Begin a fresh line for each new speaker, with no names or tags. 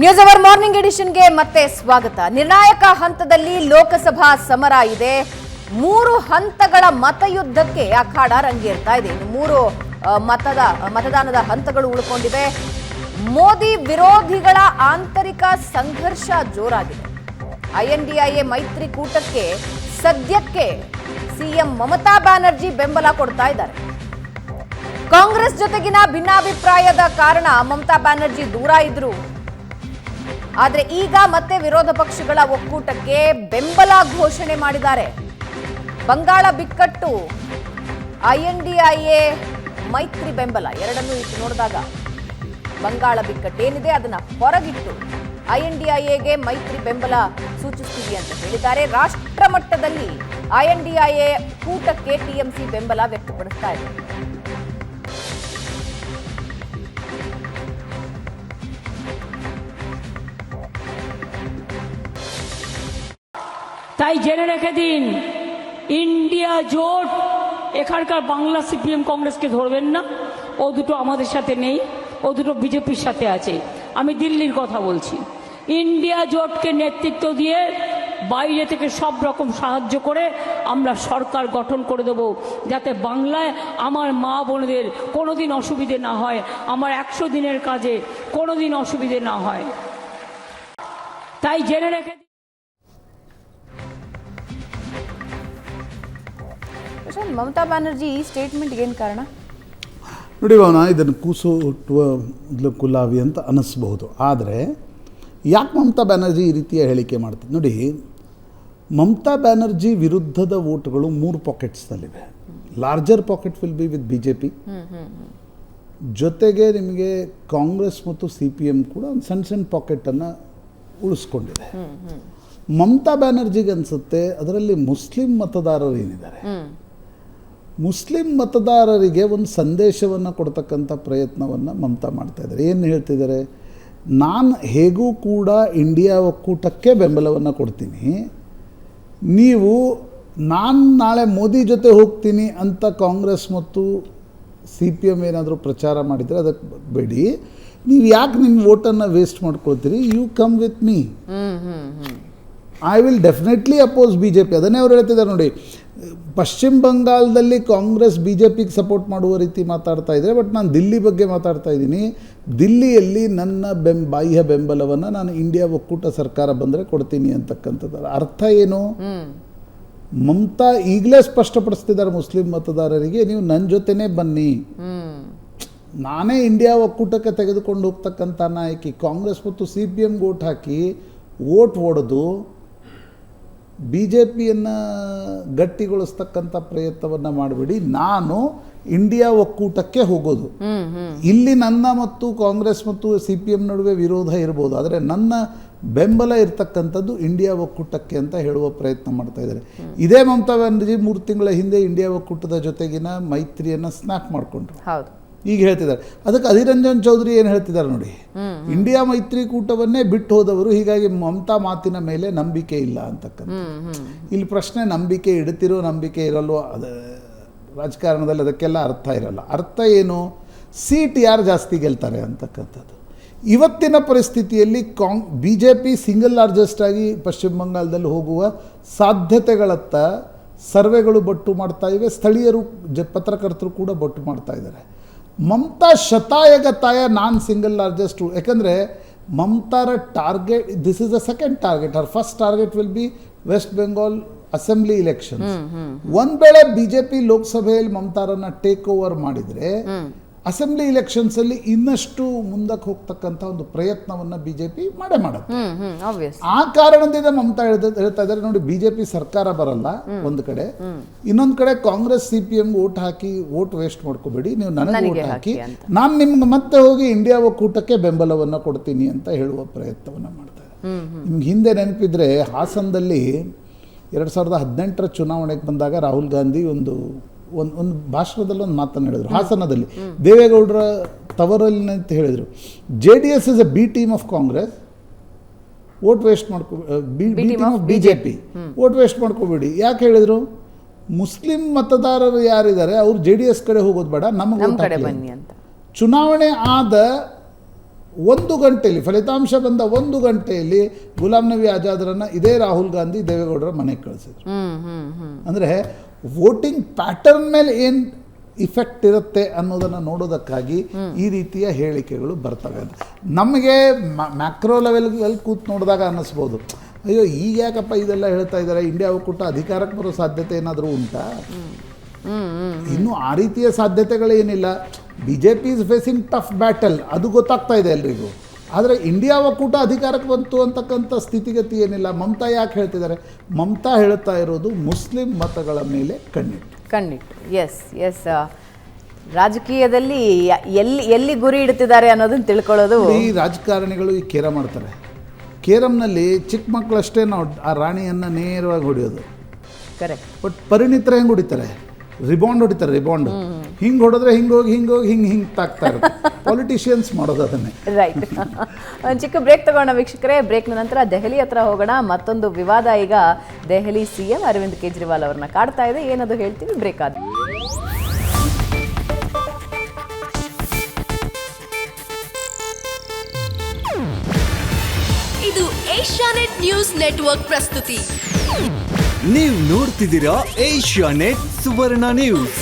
News hour morning ಎಡಿಷನ್ಗೆ ಮತ್ತೆ ಸ್ವಾಗತ. ನಿರ್ಣಾಯಕ ಹಂತದಲ್ಲಿ ಲೋಕಸಭಾ ಸಮರ ಇದೆ. 3 ಹಂತಗಳ ಮತಯುದ್ಧಕ್ಕೆ ಅಖಾಡ ರಂಗೇರ್ತಾ ಇದೆ. ಇನ್ನು 3 ಮತದಾನದ ಹಂತಗಳು ಉಳ್ಕೊಂಡಿವೆ. ಮೋದಿ ವಿರೋಧಿಗಳ ಆಂತರಿಕ ಸಂಘರ್ಷ ಜೋರಾಗಿದೆ. INDIA ಮೈತ್ರಿಕೂಟಕ್ಕೆ ಸದ್ಯಕ್ಕೆ ಸಿಎಂ ಮಮತಾ ಬ್ಯಾನರ್ಜಿ ಬೆಂಬಲ ಕೊಡ್ತಾ ಇದ್ದಾರೆ. ಕಾಂಗ್ರೆಸ್ ಜೊತೆಗಿನ ಭಿನ್ನಾಭಿಪ್ರಾಯದ ಕಾರಣ ಮಮತಾ ಬ್ಯಾನರ್ಜಿ ದೂರ ಇದ್ರು. ಆದರೆ ಈಗ ಮತ್ತೆ ವಿರೋಧ ಪಕ್ಷಗಳ ಒಕ್ಕೂಟಕ್ಕೆ ಬೆಂಬಲ ಘೋಷಣೆ ಮಾಡಿದ್ದಾರೆ. ಬಂಗಾಳ ಬಿಕ್ಕಟ್ಟು, INDIA ಮೈತ್ರಿ ಬೆಂಬಲ ಎರಡನ್ನೂ ಇಟ್ಟು ನೋಡಿದಾಗ ಬಂಗಾಳ ಬಿಕ್ಕಟ್ಟು ಏನಿದೆ ಅದನ್ನ ಹೊರಗಿಟ್ಟು INDIAಗೆ ಮೈತ್ರಿ ಬೆಂಬಲ ಸೂಚಿಸ್ತೀವಿ ಅಂತ ಹೇಳಿದ್ದಾರೆ. ರಾಷ್ಟ್ರ ಮಟ್ಟದಲ್ಲಿ INDIA ಕೂಟಕ್ಕೆ TMC ಬೆಂಬಲ ವ್ಯಕ್ತಪಡಿಸ್ತಾ ಇದೆ.
তাই জেনে রেখে দিন, ইন্ডিয়া জোট এখানকার বাংলা CPM কংগ্রেসকে ধরবেন না। ও দুটো আমাদের সাথে নেই, ও দুটো বিজেপির সাথে আছে। আমি দিল্লির কথা বলছি। ইন্ডিয়া জোটকে নেতৃত্ব দিয়ে বাইরে থেকে সব রকম সাহায্য করে আমরা সরকার গঠন করে দেব, যাতে বাংলায় আমার মা বোনদের কোনোদিন অসুবিধে না হয়, আমার 100 দিনের কাজে কোনোদিন অসুবিধে না হয়। তাই জেনে রেখে
ಮಮತಾ ಬ್ಯಾನರ್ಜಿ ಈ ಸ್ಟೇಟ್ಮೆಂಟ್ಗೆ ಏನು ಕಾರಣ?
ನೋಡಿ ಭವನ, ಇದನ್ನು ಕೂಸು ಹುಟ್ಟುವ ಕುಲಾವಿ ಅಂತ ಅನ್ನಿಸ್ಬಹುದು. ಆದರೆ ಯಾಕೆ ಮಮತಾ ಬ್ಯಾನರ್ಜಿ ಈ ರೀತಿಯ ಹೇಳಿಕೆ ಮಾಡ್ತಿದ್ದು? ನೋಡಿ, ಮಮತಾ ಬ್ಯಾನರ್ಜಿ ವಿರುದ್ಧದ ವೋಟ್ಗಳು 3 ಪಾಕೆಟ್ಸ್ನಲ್ಲಿವೆ. Larger pocket will be with BJP, ಜೊತೆಗೆ ನಿಮಗೆ ಕಾಂಗ್ರೆಸ್ ಮತ್ತು CPM ಕೂಡ ಒಂದು ಸಣ್ಣ ಪಾಕೆಟನ್ನು ಉಳಿಸ್ಕೊಂಡಿದೆ. ಮಮತಾ ಬ್ಯಾನರ್ಜಿಗೆ ಅನಿಸುತ್ತೆ ಅದರಲ್ಲಿ ಮುಸ್ಲಿಂ ಮತದಾರರು ಏನಿದ್ದಾರೆ, ಮುಸ್ಲಿಂ ಮತದಾರರಿಗೆ ಒಂದು ಸಂದೇಶವನ್ನು ಕೊಡ್ತಕ್ಕಂಥ ಪ್ರಯತ್ನವನ್ನು ಮಮತಾ ಮಾಡ್ತಾ ಇದ್ದಾರೆ. ಏನು ಹೇಳ್ತಿದ್ದಾರೆ? ನಾನು ಹೇಗೂ ಕೂಡ ಇಂಡಿಯಾ ಒಕ್ಕೂಟಕ್ಕೆ ಬೆಂಬಲವನ್ನು ಕೊಡ್ತೀನಿ, ನೀವು ನಾನು ನಾಳೆ ಮೋದಿ ಜೊತೆ ಹೋಗ್ತೀನಿ ಅಂತ ಕಾಂಗ್ರೆಸ್ ಮತ್ತು CPM ಏನಾದರೂ ಪ್ರಚಾರ ಮಾಡಿದರೆ ಅದಕ್ಕೆ ಬೇಡಿ, ನೀವು ಯಾಕೆ ನಿಮ್ಮ ವೋಟನ್ನು ವೇಸ್ಟ್ ಮಾಡ್ಕೊಳ್ತೀರಿ? You come with me, I will definitely oppose BJP. ಅದನ್ನೇ ಅವ್ರು ಹೇಳ್ತಿದ್ದಾರೆ. ನೋಡಿ, ಪಶ್ಚಿಮ ಬಂಗಾಳದಲ್ಲಿ ಕಾಂಗ್ರೆಸ್ BJPಗೆ ಸಪೋರ್ಟ್ ಮಾಡುವ ರೀತಿ ಮಾತಾಡ್ತಾ ಇದ್ದಾರೆ, ಬಟ್ ನಾನು ದಿಲ್ಲಿ ಬಗ್ಗೆ ಮಾತಾಡ್ತಾ ಇದ್ದೀನಿ. ದಿಲ್ಲಿಯಲ್ಲಿ ನನ್ನ ಬಾಹ್ಯ ಬೆಂಬಲವನ್ನು ನಾನು ಇಂಡಿಯಾ ಒಕ್ಕೂಟ ಸರ್ಕಾರ ಬಂದರೆ ಕೊಡ್ತೀನಿ ಅಂತಕ್ಕಂಥದ್ದು. ಅರ್ಥ ಏನು? ಮಮತಾ ಈಗಲೇ ಸ್ಪಷ್ಟಪಡಿಸ್ತಿದ್ದಾರೆ ಮುಸ್ಲಿಂ ಮತದಾರರಿಗೆ, ನೀವು ನನ್ನ ಜೊತೆನೇ ಬನ್ನಿ, ನಾನೇ ಇಂಡಿಯಾ ಒಕ್ಕೂಟಕ್ಕೆ ತೆಗೆದುಕೊಂಡು ಹೋಗ್ತಕ್ಕಂಥ ನಾಯಕಿ. ಕಾಂಗ್ರೆಸ್ ಮತ್ತು CPM ವೋಟ್ ಹಾಕಿ ವೋಟ್ ಹೊಡೆದು BJPಯನ್ನು ಗಟ್ಟಿಗೊಳಿಸ್ತಕ್ಕಂಥ ಪ್ರಯತ್ನವನ್ನು ಮಾಡಬೇಡಿ, ನಾನು ಇಂಡಿಯಾ ಒಕ್ಕೂಟಕ್ಕೆ ಹೋಗೋದು. ಇಲ್ಲಿ ನನ್ನ ಮತ್ತು ಕಾಂಗ್ರೆಸ್ ಮತ್ತು CPM ನಡುವೆ ವಿರೋಧ ಇರ್ಬೋದು, ಆದರೆ ನನ್ನ ಬೆಂಬಲ ಇರ್ತಕ್ಕಂಥದ್ದು ಇಂಡಿಯಾ ಒಕ್ಕೂಟಕ್ಕೆ ಅಂತ ಹೇಳುವ ಪ್ರಯತ್ನ ಮಾಡ್ತಾ ಇದ್ದಾರೆ. ಇದೇ ಮಮತಾ ಬ್ಯಾನರ್ಜಿ 3 ತಿಂಗಳ ಹಿಂದೆ ಇಂಡಿಯಾ ಒಕ್ಕೂಟದ ಜೊತೆಗಿನ ಮೈತ್ರಿಯನ್ನು ಸ್ನ್ಯಾಪ್ ಮಾಡಿಕೊಂಡ್ರು. ಈಗ ಹೇಳ್ತಿದ್ದಾರೆ. ಅದಕ್ಕೆ ಅಧೀರ್ ರಂಜನ್ ಚೌಧರಿ ಏನು ಹೇಳ್ತಿದ್ದಾರೆ ನೋಡಿ, ಇಂಡಿಯಾ ಮೈತ್ರಿಕೂಟವನ್ನೇ ಬಿಟ್ಟು ಹೋದವರು, ಹೀಗಾಗಿ ಮಮತಾ ಮಾತಿನ ಮೇಲೆ ನಂಬಿಕೆ ಇಲ್ಲ ಅಂತಕ್ಕಂಥ. ಇಲ್ಲಿ ಪ್ರಶ್ನೆ ನಂಬಿಕೆ ಇಡ್ತಿರೋ ನಂಬಿಕೆ ಇರಲ್ವೋ, ಅದು ರಾಜಕಾರಣದಲ್ಲಿ ಅದಕ್ಕೆಲ್ಲ ಅರ್ಥ ಇರಲ್ಲ. ಅರ್ಥ ಏನು? ಸೀಟ್ ಯಾರು ಜಾಸ್ತಿ ಗೆಲ್ತಾರೆ ಅಂತಕ್ಕಂಥದ್ದು. ಇವತ್ತಿನ ಪರಿಸ್ಥಿತಿಯಲ್ಲಿ BJP ಸಿಂಗಲ್ ಲಾರ್ಜೆಸ್ಟ್ ಆಗಿ ಪಶ್ಚಿಮ ಬಂಗಾಳದಲ್ಲಿ ಹೋಗುವ ಸಾಧ್ಯತೆಗಳತ್ತ ಸರ್ವೆಗಳು ಬೊಟ್ಟು ಮಾಡ್ತಾ ಇವೆ. ಸ್ಥಳೀಯರು ಪತ್ರಕರ್ತರು ಕೂಡ ಬೊಟ್ಟು ಮಾಡ್ತಾ ಇದ್ದಾರೆ. ಮಮತಾ ಶತಾಯಗತಾಯ ನಾನ್ ಸಿಂಗಲ್ ಲಾರ್ಜೆಸ್ಟ್. ಯಾಕಂದರೆ ಮಮತಾರ target, this is a second target. Her first target will be West Bengal assembly elections. ಒಂದು ವೇಳೆ BJP ಲೋಕಸಭೆಯಲ್ಲಿ ಮಮತಾರನ್ನ ಟೇಕ್ ಓವರ್ ಮಾಡಿದರೆ ಅಸೆಂಬ್ಲಿ ಇಲೆಕ್ಷನ್ಸಲ್ಲಿ ಇನ್ನಷ್ಟು ಮುಂದಕ್ಕೆ ಹೋಗ್ತಕ್ಕಂಥ ಒಂದು ಪ್ರಯತ್ನವನ್ನು BJP ಮಾಡೇ ಮಾಡುತ್ತೆ. ಆ ಕಾರಣದಿಂದ ಮಮತಾ ಹೇಳ್ತಾ ಇದ್ದಾರೆ, ನೋಡಿ, BJP ಸರ್ಕಾರ ಬರಲ್ಲ ಒಂದು ಕಡೆ, ಇನ್ನೊಂದು ಕಡೆ ಕಾಂಗ್ರೆಸ್ CPM ವೋಟ್ ಹಾಕಿ ವೋಟ್ ವೇಸ್ಟ್ ಮಾಡ್ಕೋಬೇಡಿ, ನೀವು ನನಗೆ ವೋಟ್ ಹಾಕಿ ನಾನು ನಿಮ್ಗೆ ಮತ್ತೆ ಹೋಗಿ ಇಂಡಿಯಾ ಒಕ್ಕೂಟಕ್ಕೆ ಬೆಂಬಲವನ್ನು ಕೊಡ್ತೀನಿ ಅಂತ ಹೇಳುವ ಪ್ರಯತ್ನವನ್ನು ಮಾಡ್ತಾ ಇದ್ದಾರೆ. ನಿಮ್ಗೆ ಹಿಂದೆ ನೆನಪಿದ್ರೆ ಹಾಸನದಲ್ಲಿ 2018ರ ಚುನಾವಣೆಗೆ ಬಂದಾಗ ರಾಹುಲ್ ಗಾಂಧಿ ಒಂದು ಭಾಷಣದಲ್ಲಿ ಒಂದು ಮಾತನ್ನು ಹೇಳಿದರು. ಹಾಸನದಲ್ಲಿ ದೇವೇಗೌಡರ ತವರಲ್ಲಿ ಅಂತ ಹೇಳಿದರು, JDS is a B team of Congress, vote waste B team of BJP, vote waste ಮಾಡ್ಕೋಬೇಡಿ. ಯಾಕೆ ಹೇಳಿದರು? ಮುಸ್ಲಿಂ ಮತದಾರರು ಯಾರಿದ್ದಾರೆ ಅವರು JDS ಕಡೆ ಹೋಗೋದು ಬೇಡ, ನಮಗೆ ವೋಟ್ ಹಾಕಿ ಅಂತ. ಚುನಾವಣೆ ಆದ 1 ಗಂಟೆಯಲ್ಲಿ ಫಲಿತಾಂಶ ಬಂದ 1 ಗಂಟೆಯಲ್ಲಿ ಗುಲಾಂ ನಬಿ ಆಜಾದ್ರನ್ನು ಇದೇ ರಾಹುಲ್ ಗಾಂಧಿ ದೇವೇಗೌಡರ ಮನೆಗೆ ಕಳಿಸಿದ್ರು. ಅಂದರೆ ವೋಟಿಂಗ್ ಪ್ಯಾಟರ್ನ್ ಮೇಲೆ ಏನು ಇಫೆಕ್ಟ್ ಇರುತ್ತೆ ಅನ್ನೋದನ್ನು ನೋಡೋದಕ್ಕಾಗಿ ಈ ರೀತಿಯ ಹೇಳಿಕೆಗಳು ಬರ್ತವೆ. ನಮಗೆ ಮ್ಯಾಕ್ರೋ ಲೆವೆಲ್ಗಳಲ್ಲಿ ಕೂತು ನೋಡಿದಾಗ ಅನ್ನಿಸ್ಬೋದು, ಅಯ್ಯೋ ಈಗ ಯಾಕಪ್ಪ ಇದೆಲ್ಲ ಹೇಳ್ತಾ ಇದ್ದಾರೆ, ಇಂಡಿಯಾ ಒಕ್ಕೂಟ ಅಧಿಕಾರಕ್ಕೆ ಬರೋ ಸಾಧ್ಯತೆ ಏನಾದರೂ ಉಂಟಾ? ಇನ್ನು ಆ ರೀತಿಯ ಸಾಧ್ಯತೆಗಳೇನಿಲ್ಲ. BJP is facing tough battle, ಅದು ಗೊತ್ತಾಗ್ತಾ ಇದೆ ಎಲ್ರಿಗೂ. ಆದರೆ ಇಂಡಿಯಾ ಒಕ್ಕೂಟ ಅಧಿಕಾರಕ್ಕೆ ಬಂತು ಅಂತಕ್ಕಂಥ ಸ್ಥಿತಿಗತಿ ಏನಿಲ್ಲ. ಮಮತಾ ಯಾಕೆ ಹೇಳ್ತಿದ್ದಾರೆ? ಮಮತಾ ಹೇಳ್ತಾ ಇರೋದು ಮುಸ್ಲಿಂ ಮತಗಳ ಮೇಲೆ ಕಣ್ಣಿಟ್ಟು.
ಎಸ್ ರಾಜಕೀಯದಲ್ಲಿ ಎಲ್ಲಿ ಗುರಿ ಇಡ್ತಿದ್ದಾರೆ ಅನ್ನೋದನ್ನ ತಿಳ್ಕೊಳ್ಳೋದು.
ಈ ರಾಜಕಾರಣಿಗಳು ಈ ಕೇರಂ ಮಾಡ್ತಾರೆ. ಕೇರಮ್ನಲ್ಲಿ ಚಿಕ್ಕ ಮಕ್ಕಳಷ್ಟೇ ನಾವು ಆ ರಾಣಿಯನ್ನು ನೇರವಾಗಿ ಹೊಡೆಯೋದು.
ಕರೆಕ್ಟ್.
ಬಟ್ ಪರಿಣಿತರು ಹೆಂಗೆ ಹೊಡಿತಾರೆ? ರಿಬಾಂಡ್ ಹೊಡಿತಾರೆ. ರಿಬಾಂಡ್ ಹಿಂಗೆ ಹೊಡೆದ್ರೆ ಹಿಂಗೆ ತಾಕ್ತಾ ಇರುತ್ತೆ. ಪಾಲಿಟಿಷಿಯನ್ಸ್ ಮಾಡೋದು ಅದನ್ನೇ.
ರೈಟ್. ಒಂದು ಚಿಕ್ಕ ಬ್ರೇಕ್ ತಗೋಣ ವೀಕ್ಷಕರೇ. ಬ್ರೇಕ್ನ ನಂತರ ದೆಹಲಿ ಹತ್ರ ಹೋಗೋಣ. ಮತ್ತೊಂದು ವಿವಾದ ಈಗ ದೆಹಲಿ CM ಅರವಿಂದ್ ಕೇಜ್ರಿವಾಲ್ ಅವರನ್ನ ಕಾಡ್ತಾ ಇದೆ. ಏನದು ಹೇಳ್ತೀವಿ ಬ್ರೇಕ್ ಆದ.
ಇದು ಏಷ್ಯಾನೆಟ್ ನ್ಯೂಸ್ ನೆಟ್ವರ್ಕ್ ಪ್ರಸ್ತುತಿ.
ನೀವು ನೋಡ್ತಿದ್ದೀರಾ ಏಷ್ಯಾನೆಟ್ ಸುವರ್ಣ ನ್ಯೂಸ್.